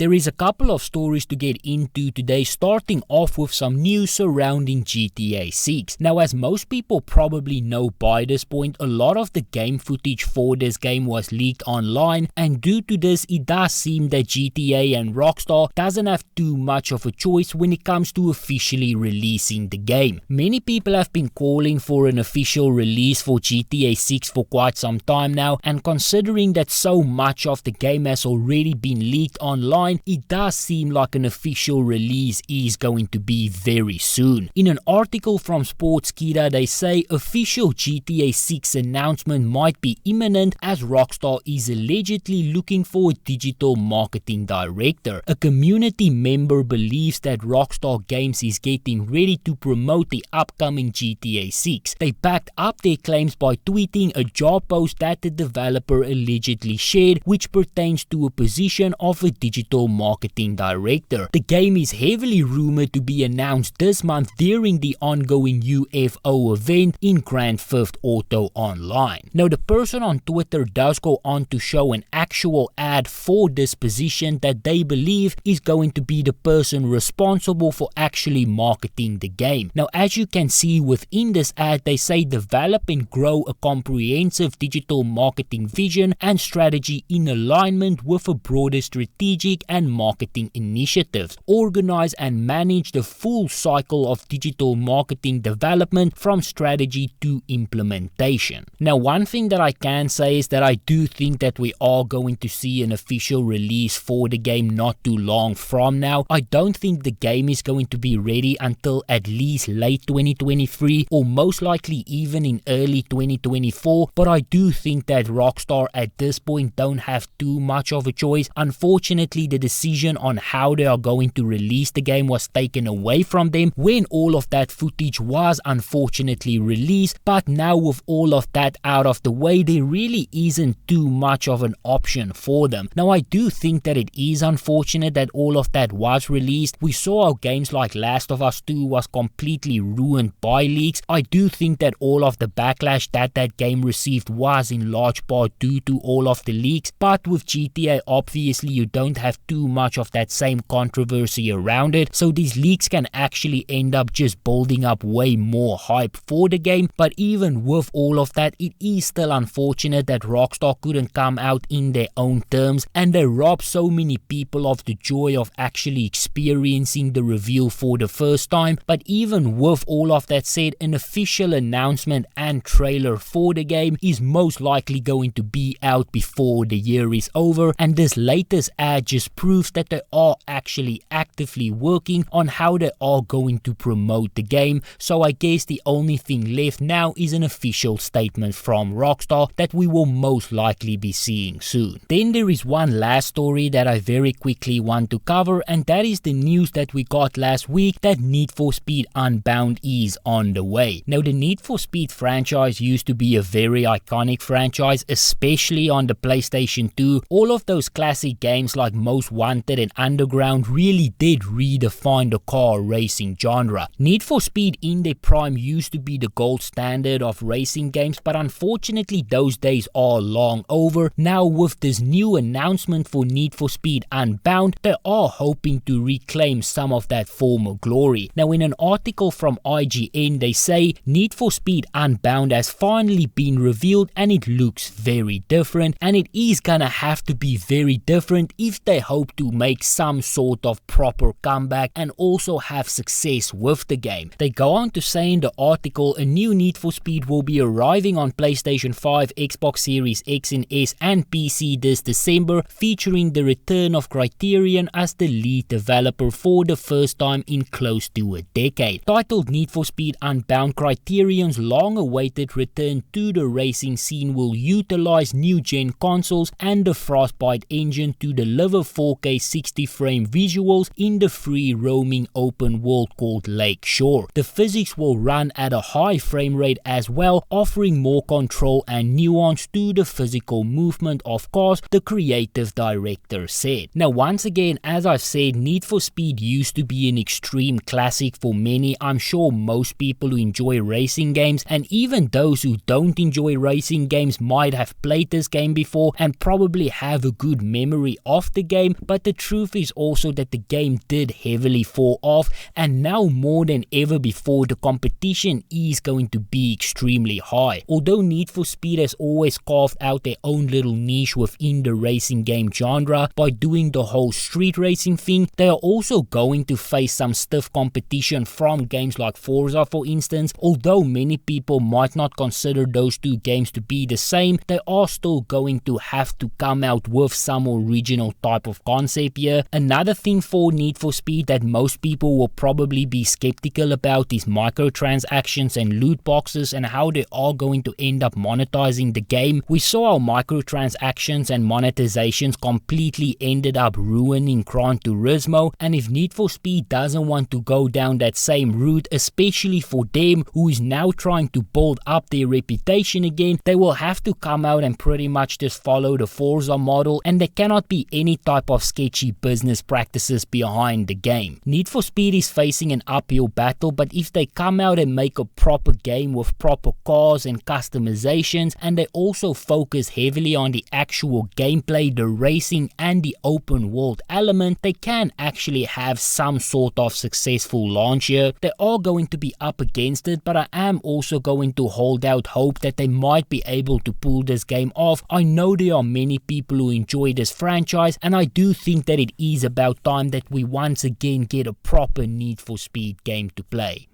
There is a couple of stories to get into today, starting off with some news surrounding GTA 6. Now, as most people probably know by this point, a lot of the game footage for this game was leaked online, and due to this, it does seem that GTA and Rockstar doesn't have too much of a choice when it comes to officially releasing the game. Many people have been calling for an official release for GTA 6 for quite some time now, and considering that so much of the game has already been leaked online, it does seem like an official release is going to be very soon. In an article from Sportskeeda, they say official GTA 6 announcement might be imminent as Rockstar is allegedly looking for a digital marketing director. A community member believes that Rockstar Games is getting ready to promote the upcoming GTA 6. They backed up their claims by tweeting a job post that the developer allegedly shared, which pertains to a position of a digital marketing director. The game is heavily rumored to be announced this month during the ongoing UFO event in Grand Theft Auto Online. Now, the person on Twitter does go on to show an actual ad for this position that they believe is going to be the person responsible for actually marketing the game. Now, as you can see within this ad, they say develop and grow a comprehensive digital marketing vision and strategy in alignment with a broader strategic and marketing initiatives. Organize and manage the full cycle of digital marketing development from strategy to implementation. Now, one thing that I can say is that I do think that we are going to see an official release for the game not too long from now. I don't think the game is going to be ready until at least late 2023 or most likely even in early 2024, but I do think that Rockstar at this point don't have too much of a choice. Unfortunately, the decision on how they are going to release the game was taken away from them when all of that footage was unfortunately released, but now with all of that out of the way, there really isn't too much of an option for them. Now, I do think that it is unfortunate that all of that was released. We saw how games like Last of Us 2 was completely ruined by leaks. I do think that all of the backlash that game received was in large part due to all of the leaks, but with GTA, obviously you don't have too much of that same controversy around it, so these leaks can actually end up just building up way more hype for the game. But even with all of that, it is still unfortunate that Rockstar couldn't come out in their own terms, and they robbed so many people of the joy of actually experiencing the reveal for the first time. But even with all of that said, an official announcement and trailer for the game is most likely going to be out before the year is over, and this latest ad just proves that they are actually actively working on how they are going to promote the game. So I guess the only thing left now is an official statement from Rockstar that we will most likely be seeing soon. Then there is one last story that I very quickly want to cover, and that is the news that we got last week that Need for Speed Unbound is on the way. Now, the Need for Speed franchise used to be a very iconic franchise, especially on the PlayStation 2. All of those classic games like Most Wanted and Underground really did redefine the car racing genre. Need for Speed in their prime used to be the gold standard of racing games, but unfortunately those days are long over. Now, with this new announcement for Need for Speed Unbound, they are hoping to reclaim some of that former glory. Now, in an article from IGN, they say Need for Speed Unbound has finally been revealed and it looks very different, and it is gonna have to be very different if they hope to make some sort of proper comeback and also have success with the game. They go on to say in the article, a new Need for Speed will be arriving on PlayStation 5, Xbox Series X and S and PC this December, featuring the return of Criterion as the lead developer for the first time in close to a decade. Titled Need for Speed Unbound, Criterion's long-awaited return to the racing scene will utilize new-gen consoles and the Frostbite engine to deliver 4K 60-frame visuals in the free-roaming open world called Lakeshore. The physics will run at a high frame rate as well, offering more control and nuance to the physical movement of cars, the creative director said. Now, once again, as I've said, Need for Speed used to be an extreme classic for many. I'm sure most people who enjoy racing games, and even those who don't enjoy racing games, might have played this game before and probably have a good memory of the game. game, but the truth is also that the game did heavily fall off, and now more than ever before the competition is going to be extremely high. Although Need for Speed has always carved out their own little niche within the racing game genre by doing the whole street racing thing, they are also going to face some stiff competition from games like Forza, for instance. Although many people might not consider those two games to be the same, they are still going to have to come out with some original type of concept here. Another thing for Need for Speed that most people will probably be skeptical about is microtransactions and loot boxes and how they are going to end up monetizing the game. We saw how microtransactions and monetizations completely ended up ruining Gran Turismo, and if Need for Speed doesn't want to go down that same route, especially for them who is now trying to build up their reputation again, they will have to come out and pretty much just follow the Forza model, and there cannot be any type of sketchy business practices behind the game. Need for Speed is facing an uphill battle, but if they come out and make a proper game with proper cars and customizations, and they also focus heavily on the actual gameplay, the racing and the open world element, they can actually have some sort of successful launch here. They are going to be up against it, but I am also going to hold out hope that they might be able to pull this game off. I know there are many people who enjoy this franchise, and I do think that it is about time that we once again get a proper Need for Speed game to play.